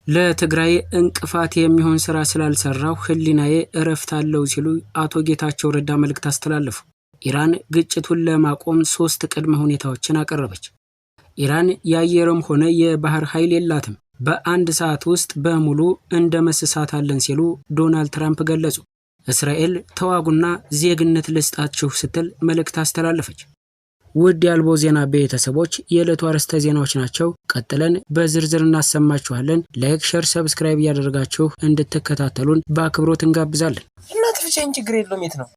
ለትግራይ እንቅፋት የሚሆን ስራ ስላልሰራው ህሊናዬ እረፍት አለው ሲሉ አቶ ጌታቸው ረዳ መልእክት አስተላለፉ። ኢራን ግጭቱን ለማቆም 3 ቅድመ ሁኔታዎችን አቀረበች። ኢራን የአየርም ሆነ የባህር ኃይል የላትም፣ በአንድ ሰዓት ውስጥ በሙሉ እንደመስሳታለን ሲሉ ዶናልድ ትራምፕ ገለጹ። እስራኤል ተዋጉና ዜግነት ልስጣችሁ ስትል መልእክት አስተላለፈች። ውድ የአልቦ ዜና ቤተሰቦች የዕለቱ አርዕስተ ዜናዎች ናቸው። ቀጥለን በዝርዝር እናሰማችኋለን። ላይክ፣ ሼር፣ ሰብስክራይብ እያደረጋችሁ እንድትከታተሉን በአክብሮት እንጋብዛለን። እናት ብቻዬን ችግር የለውም። የት ነው?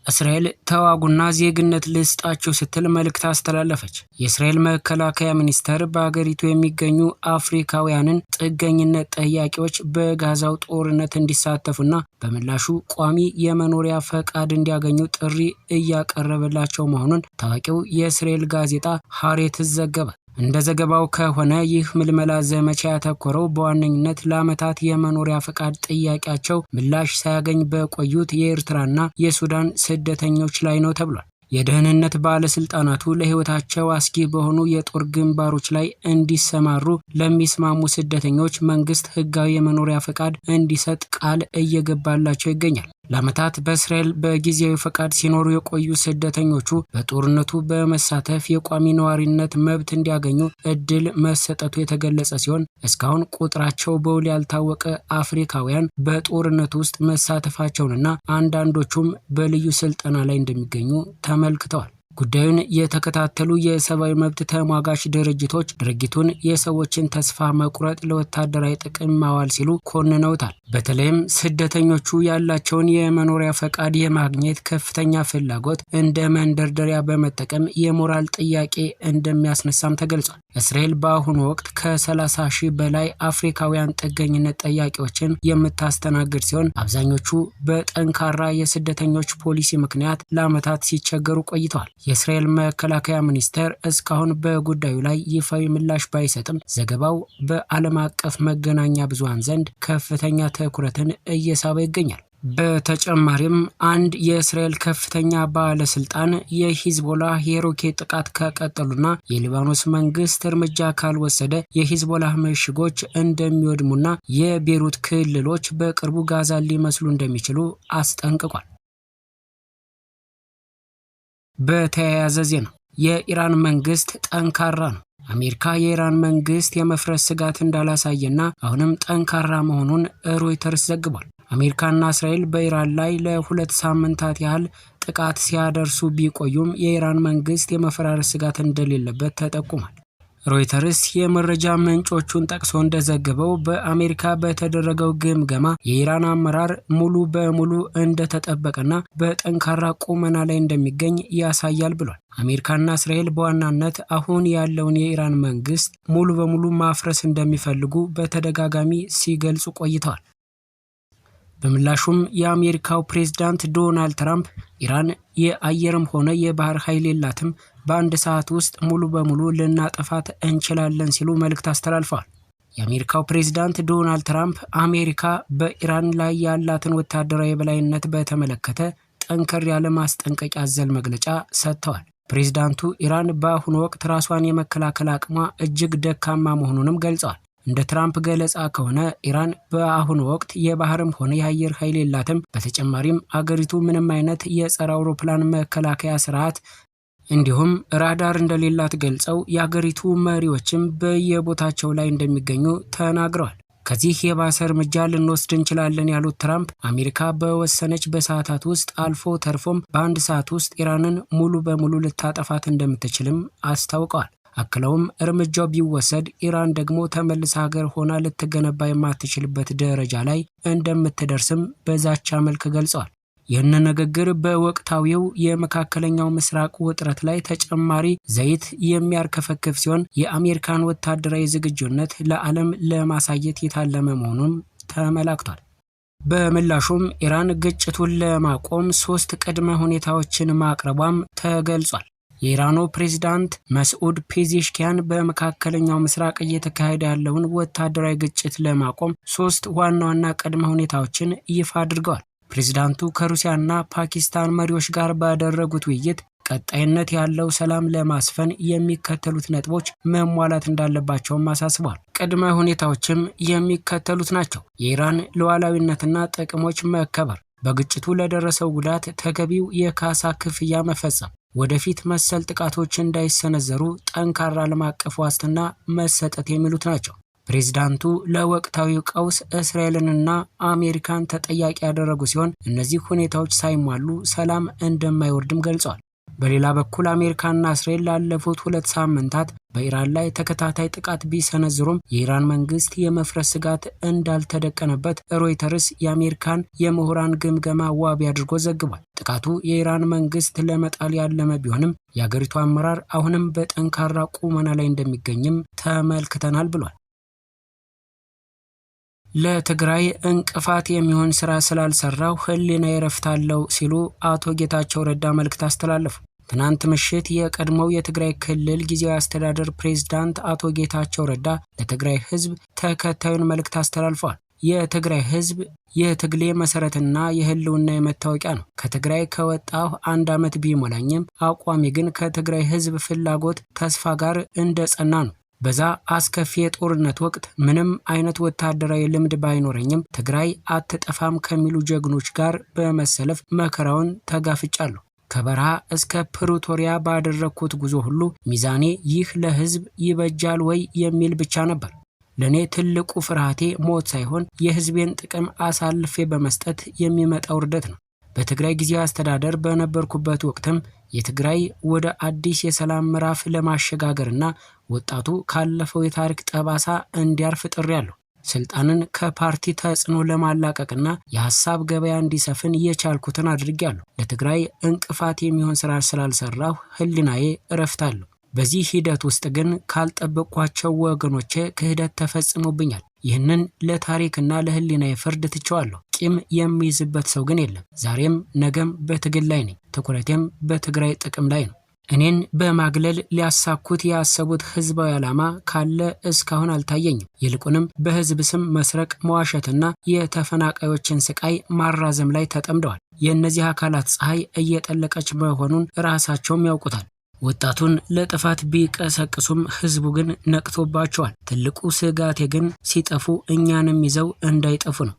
እስራኤል ተዋጉና ዜግነት ልስጣችሁ ስትል መልእክት አስተላለፈች። የእስራኤል መከላከያ ሚኒስቴር በአገሪቱ የሚገኙ አፍሪካውያንን ጥገኝነት ጠያቂዎች በጋዛው ጦርነት እንዲሳተፉና በምላሹ ቋሚ የመኖሪያ ፈቃድ እንዲያገኙ ጥሪ እያቀረበላቸው መሆኑን ታዋቂው የእስራኤል ጋዜጣ ሃሬትስ ዘገበ። እንደ ዘገባው ከሆነ ይህ ምልመላ ዘመቻ ያተኮረው በዋነኝነት ለዓመታት የመኖሪያ ፈቃድ ጥያቄያቸው ምላሽ ሳያገኝ በቆዩት የኤርትራና የሱዳን ስደተኞች ላይ ነው ተብሏል። የደህንነት ባለስልጣናቱ ለህይወታቸው አስጊ በሆኑ የጦር ግንባሮች ላይ እንዲሰማሩ ለሚስማሙ ስደተኞች መንግስት ህጋዊ የመኖሪያ ፈቃድ እንዲሰጥ ቃል እየገባላቸው ይገኛል። ለዓመታት በእስራኤል በጊዜያዊ ፈቃድ ሲኖሩ የቆዩ ስደተኞቹ በጦርነቱ በመሳተፍ የቋሚ ነዋሪነት መብት እንዲያገኙ እድል መሰጠቱ የተገለጸ ሲሆን እስካሁን ቁጥራቸው በውል ያልታወቀ አፍሪካውያን በጦርነቱ ውስጥ መሳተፋቸውንና አንዳንዶቹም በልዩ ስልጠና ላይ እንደሚገኙ ተመልክተዋል። ጉዳዩን የተከታተሉ የሰብአዊ መብት ተሟጋች ድርጅቶች ድርጊቱን የሰዎችን ተስፋ መቁረጥ ለወታደራዊ ጥቅም ማዋል ሲሉ ኮንነውታል። በተለይም ስደተኞቹ ያላቸውን የመኖሪያ ፈቃድ የማግኘት ከፍተኛ ፍላጎት እንደ መንደርደሪያ በመጠቀም የሞራል ጥያቄ እንደሚያስነሳም ተገልጿል። እስራኤል በአሁኑ ወቅት ከ30 ሺህ በላይ አፍሪካውያን ጥገኝነት ጠያቂዎችን የምታስተናግድ ሲሆን አብዛኞቹ በጠንካራ የስደተኞች ፖሊሲ ምክንያት ለዓመታት ሲቸገሩ ቆይተዋል። የእስራኤል መከላከያ ሚኒስቴር እስካሁን በጉዳዩ ላይ ይፋዊ ምላሽ ባይሰጥም ዘገባው በዓለም አቀፍ መገናኛ ብዙሃን ዘንድ ከፍተኛ ትኩረትን እየሳበ ይገኛል። በተጨማሪም አንድ የእስራኤል ከፍተኛ ባለስልጣን የሂዝቦላህ የሮኬት ጥቃት ከቀጠሉና የሊባኖስ መንግስት እርምጃ ካልወሰደ የሂዝቦላህ ምሽጎች እንደሚወድሙና የቤሩት ክልሎች በቅርቡ ጋዛን ሊመስሉ እንደሚችሉ አስጠንቅቋል። በተያያዘ ዜና የኢራን መንግስት ጠንካራ ነው። አሜሪካ የኢራን መንግስት የመፍረስ ስጋት እንዳላሳየና አሁንም ጠንካራ መሆኑን ሮይተርስ ዘግቧል። አሜሪካና እስራኤል በኢራን ላይ ለ2 ሳምንታት ያህል ጥቃት ሲያደርሱ ቢቆዩም የኢራን መንግስት የመፈራረስ ስጋት እንደሌለበት ተጠቁሟል። ሮይተርስ የመረጃ ምንጮቹን ጠቅሶ እንደዘገበው በአሜሪካ በተደረገው ግምገማ የኢራን አመራር ሙሉ በሙሉ እንደተጠበቀና በጠንካራ ቁመና ላይ እንደሚገኝ ያሳያል ብሏል። አሜሪካና እስራኤል በዋናነት አሁን ያለውን የኢራን መንግስት ሙሉ በሙሉ ማፍረስ እንደሚፈልጉ በተደጋጋሚ ሲገልጹ ቆይተዋል። በምላሹም የአሜሪካው ፕሬዝዳንት ዶናልድ ትራምፕ ኢራን የአየርም ሆነ የባህር ኃይል የላትም፣ በአንድ ሰዓት ውስጥ ሙሉ በሙሉ ልናጠፋት እንችላለን ሲሉ መልእክት አስተላልፈዋል። የአሜሪካው ፕሬዝዳንት ዶናልድ ትራምፕ አሜሪካ በኢራን ላይ ያላትን ወታደራዊ የበላይነት በተመለከተ ጠንከር ያለ ማስጠንቀቂያ አዘል መግለጫ ሰጥተዋል። ፕሬዝዳንቱ ኢራን በአሁኑ ወቅት ራሷን የመከላከል አቅሟ እጅግ ደካማ መሆኑንም ገልጸዋል። እንደ ትራምፕ ገለጻ ከሆነ ኢራን በአሁኑ ወቅት የባህርም ሆነ የአየር ኃይል የላትም። በተጨማሪም አገሪቱ ምንም አይነት የጸረ አውሮፕላን መከላከያ ስርዓት እንዲሁም ራዳር እንደሌላት ገልጸው የአገሪቱ መሪዎችም በየቦታቸው ላይ እንደሚገኙ ተናግረዋል። ከዚህ የባሰ እርምጃ ልንወስድ እንችላለን ያሉት ትራምፕ አሜሪካ በወሰነች በሰዓታት ውስጥ አልፎ ተርፎም በአንድ ሰዓት ውስጥ ኢራንን ሙሉ በሙሉ ልታጠፋት እንደምትችልም አስታውቀዋል። አክለውም እርምጃው ቢወሰድ ኢራን ደግሞ ተመልሳ ሀገር ሆና ልትገነባ የማትችልበት ደረጃ ላይ እንደምትደርስም በዛቻ መልክ ገልጸዋል። ይህን ንግግር በወቅታዊው የመካከለኛው ምስራቅ ውጥረት ላይ ተጨማሪ ዘይት የሚያርከፈክፍ ሲሆን የአሜሪካን ወታደራዊ ዝግጁነት ለዓለም ለማሳየት የታለመ መሆኑን ተመላክቷል። በምላሹም ኢራን ግጭቱን ለማቆም 3 ቅድመ ሁኔታዎችን ማቅረቧም ተገልጿል። የኢራኑ ፕሬዝዳንት መስዑድ ፔዜሽኪያን በመካከለኛው ምስራቅ እየተካሄደ ያለውን ወታደራዊ ግጭት ለማቆም 3 ዋና ዋና ቅድመ ሁኔታዎችን ይፋ አድርገዋል። ፕሬዝዳንቱ ከሩሲያና ፓኪስታን መሪዎች ጋር ባደረጉት ውይይት ቀጣይነት ያለው ሰላም ለማስፈን የሚከተሉት ነጥቦች መሟላት እንዳለባቸውም አሳስበዋል። ቅድመ ሁኔታዎችም የሚከተሉት ናቸው። የኢራን ሉዓላዊነትና ጥቅሞች መከበር፣ በግጭቱ ለደረሰው ጉዳት ተገቢው የካሳ ክፍያ መፈጸም፣ ወደፊት መሰል ጥቃቶች እንዳይሰነዘሩ ጠንካራ ዓለም አቀፍ ዋስትና መሰጠት የሚሉት ናቸው። ፕሬዝዳንቱ ለወቅታዊው ቀውስ እስራኤልንና አሜሪካን ተጠያቂ ያደረጉ ሲሆን እነዚህ ሁኔታዎች ሳይሟሉ ሰላም እንደማይወርድም ገልጸዋል። በሌላ በኩል አሜሪካና እስራኤል ላለፉት 2 ሳምንታት በኢራን ላይ ተከታታይ ጥቃት ቢሰነዝሩም የኢራን መንግስት የመፍረስ ስጋት እንዳልተደቀነበት ሮይተርስ የአሜሪካን የምሁራን ግምገማ ዋቢ አድርጎ ዘግቧል። ጥቃቱ የኢራን መንግስት ለመጣል ያለመ ቢሆንም የአገሪቱ አመራር አሁንም በጠንካራ ቁመና ላይ እንደሚገኝም ተመልክተናል ብሏል። ለትግራይ እንቅፋት የሚሆን ስራ ስላልሰራው ህሊና ይረፍታለው ሲሉ አቶ ጌታቸው ረዳ መልእክት አስተላለፉ። ትናንት ምሽት የቀድሞው የትግራይ ክልል ጊዜያዊ አስተዳደር ፕሬዝዳንት አቶ ጌታቸው ረዳ ለትግራይ ህዝብ ተከታዩን መልእክት አስተላልፈዋል። የትግራይ ህዝብ የትግሌ መሰረትና የህልውና መታወቂያ ነው። ከትግራይ ከወጣሁ 1 ዓመት ቢሞላኝም አቋሜ ግን ከትግራይ ህዝብ ፍላጎት፣ ተስፋ ጋር እንደጸና ነው። በዛ አስከፊ የጦርነት ወቅት ምንም አይነት ወታደራዊ ልምድ ባይኖረኝም ትግራይ አትጠፋም ከሚሉ ጀግኖች ጋር በመሰለፍ መከራውን ተጋፍጫለሁ። ከበረሃ እስከ ፕሪቶሪያ ባደረግኩት ጉዞ ሁሉ ሚዛኔ ይህ ለህዝብ ይበጃል ወይ የሚል ብቻ ነበር። ለኔ ትልቁ ፍርሃቴ ሞት ሳይሆን የህዝቤን ጥቅም አሳልፌ በመስጠት የሚመጣ ውርደት ነው። በትግራይ ጊዜያዊ አስተዳደር በነበርኩበት ወቅትም የትግራይ ወደ አዲስ የሰላም ምዕራፍ ለማሸጋገርና ወጣቱ ካለፈው የታሪክ ጠባሳ እንዲያርፍ ጥሬያለሁ። ስልጣንን ከፓርቲ ተጽዕኖ ለማላቀቅና የሐሳብ ገበያ እንዲሰፍን የቻልኩትን አድርጌያለሁ። ለትግራይ እንቅፋት የሚሆን ስራ ስላልሰራሁ ህሊናዬ እረፍታለሁ። በዚህ ሂደት ውስጥ ግን ካልጠበቅኳቸው ወገኖቼ ክህደት ተፈጽሞብኛል። ይህንን ለታሪክና ለህሊናዬ ፍርድ ትቼዋለሁ። ቂም የሚይዝበት ሰው ግን የለም። ዛሬም ነገም በትግል ላይ ነኝ። ትኩረቴም በትግራይ ጥቅም ላይ ነው። እኔን በማግለል ሊያሳኩት ያሰቡት ህዝባዊ ዓላማ ካለ እስካሁን አልታየኝም። ይልቁንም በህዝብ ስም መስረቅ፣ መዋሸትና የተፈናቃዮችን ስቃይ ማራዘም ላይ ተጠምደዋል። የእነዚህ አካላት ፀሐይ እየጠለቀች መሆኑን ራሳቸውም ያውቁታል። ወጣቱን ለጥፋት ቢቀሰቅሱም ህዝቡ ግን ነቅቶባቸዋል። ትልቁ ስጋቴ ግን ሲጠፉ እኛንም ይዘው እንዳይጠፉ ነው።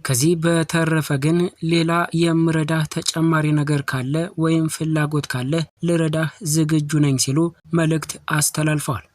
ከዚህ በተረፈ ግን ሌላ የምረዳህ ተጨማሪ ነገር ካለ ወይም ፍላጎት ካለ ልረዳህ ዝግጁ ነኝ ሲሉ መልእክት አስተላልፈዋል።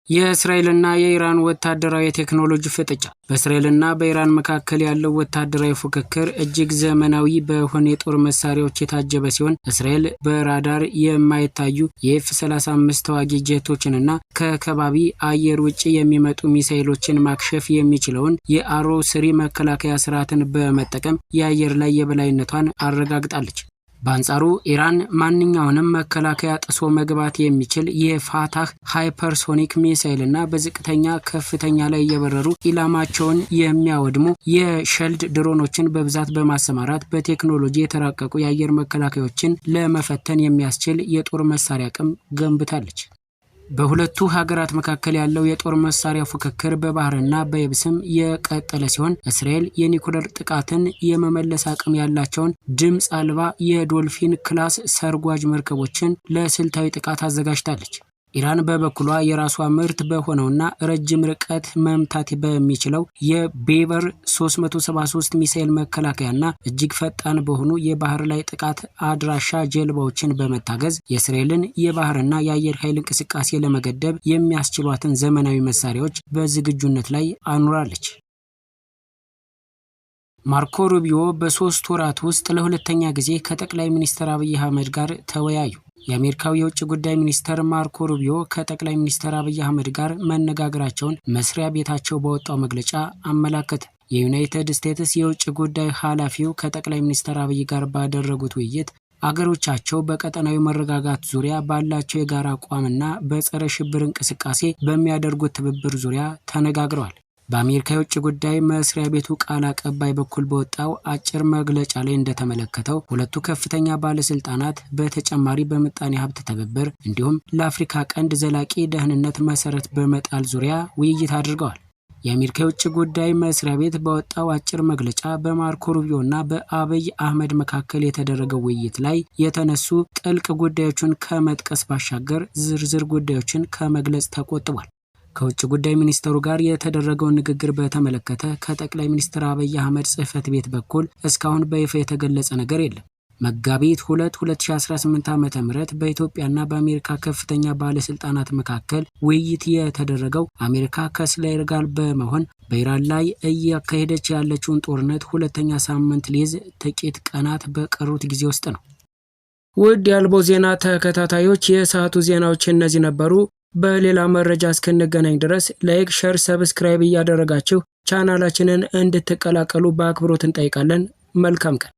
የእስራኤልና የኢራን ወታደራዊ ቴክኖሎጂ ፍጥጫ። በእስራኤልና በኢራን መካከል ያለው ወታደራዊ ፉክክር እጅግ ዘመናዊ በሆነ የጦር መሳሪያዎች የታጀበ ሲሆን እስራኤል በራዳር የማይታዩ የኤፍ-35 ተዋጊ ጄቶችንና ከከባቢ አየር ውጭ የሚመጡ ሚሳኤሎችን ማክሸፍ የሚችለውን የአሮ ስሪ መከላከያ ስርዓትን በመጠቀም የአየር ላይ የበላይነቷን አረጋግጣለች። በአንጻሩ ኢራን ማንኛውንም መከላከያ ጥሶ መግባት የሚችል የፋታህ ሃይፐርሶኒክ ሚሳኤልና በዝቅተኛ ከፍተኛ ላይ እየበረሩ ኢላማቸውን የሚያወድሙ የሸልድ ድሮኖችን በብዛት በማሰማራት በቴክኖሎጂ የተራቀቁ የአየር መከላከያዎችን ለመፈተን የሚያስችል የጦር መሳሪያ አቅም ገንብታለች። በሁለቱ ሀገራት መካከል ያለው የጦር መሳሪያ ፉክክር በባህርና በየብስም የቀጠለ ሲሆን እስራኤል የኒኩለር ጥቃትን የመመለስ አቅም ያላቸውን ድምፅ አልባ የዶልፊን ክላስ ሰርጓጅ መርከቦችን ለስልታዊ ጥቃት አዘጋጅታለች። ኢራን በበኩሏ የራሷ ምርት በሆነውና ረጅም ርቀት መምታት በሚችለው የቤቨር 373 ሚሳኤል መከላከያና እጅግ ፈጣን በሆኑ የባህር ላይ ጥቃት አድራሻ ጀልባዎችን በመታገዝ የእስራኤልን የባህርና የአየር ኃይል እንቅስቃሴ ለመገደብ የሚያስችሏትን ዘመናዊ መሳሪያዎች በዝግጁነት ላይ አኑራለች። ማርኮ ሩቢዮ በ3 ወራት ውስጥ ለሁለተኛ ጊዜ ከጠቅላይ ሚኒስትር አብይ አህመድ ጋር ተወያዩ። የአሜሪካው የውጭ ጉዳይ ሚኒስትር ማርኮ ሩቢዮ ከጠቅላይ ሚኒስትር አብይ አህመድ ጋር መነጋገራቸውን መስሪያ ቤታቸው በወጣው መግለጫ አመላከተ። የዩናይትድ ስቴትስ የውጭ ጉዳይ ኃላፊው ከጠቅላይ ሚኒስትር አብይ ጋር ባደረጉት ውይይት አገሮቻቸው በቀጠናዊ መረጋጋት ዙሪያ ባላቸው የጋራ አቋምና በጸረ ሽብር እንቅስቃሴ በሚያደርጉት ትብብር ዙሪያ ተነጋግረዋል። በአሜሪካ የውጭ ጉዳይ መስሪያ ቤቱ ቃል አቀባይ በኩል በወጣው አጭር መግለጫ ላይ እንደተመለከተው ሁለቱ ከፍተኛ ባለስልጣናት በተጨማሪ በምጣኔ ሀብት ትብብር እንዲሁም ለአፍሪካ ቀንድ ዘላቂ ደህንነት መሰረት በመጣል ዙሪያ ውይይት አድርገዋል። የአሜሪካ የውጭ ጉዳይ መስሪያ ቤት በወጣው አጭር መግለጫ በማርኮ ሩቢዮና በአብይ አህመድ መካከል የተደረገው ውይይት ላይ የተነሱ ጥልቅ ጉዳዮችን ከመጥቀስ ባሻገር ዝርዝር ጉዳዮችን ከመግለጽ ተቆጥቧል። ከውጭ ጉዳይ ሚኒስትሩ ጋር የተደረገውን ንግግር በተመለከተ ከጠቅላይ ሚኒስትር አብይ አህመድ ጽህፈት ቤት በኩል እስካሁን በይፋ የተገለጸ ነገር የለም። መጋቢት 2 2018 ዓ.ም በኢትዮጵያና በአሜሪካ ከፍተኛ ባለስልጣናት መካከል ውይይት የተደረገው አሜሪካ ከእስራኤል ጋር በመሆን በኢራን ላይ እያካሄደች ያለችውን ጦርነት ሁለተኛ ሳምንት ሊይዝ ጥቂት ቀናት በቀሩት ጊዜ ውስጥ ነው። ውድ የአልቦ ዜና ተከታታዮች የሰዓቱ ዜናዎች እነዚህ ነበሩ። በሌላ መረጃ እስክንገናኝ ድረስ ላይክ፣ ሼር፣ ሰብስክራይብ እያደረጋችሁ ቻናላችንን እንድትቀላቀሉ በአክብሮት እንጠይቃለን። መልካም ቀን።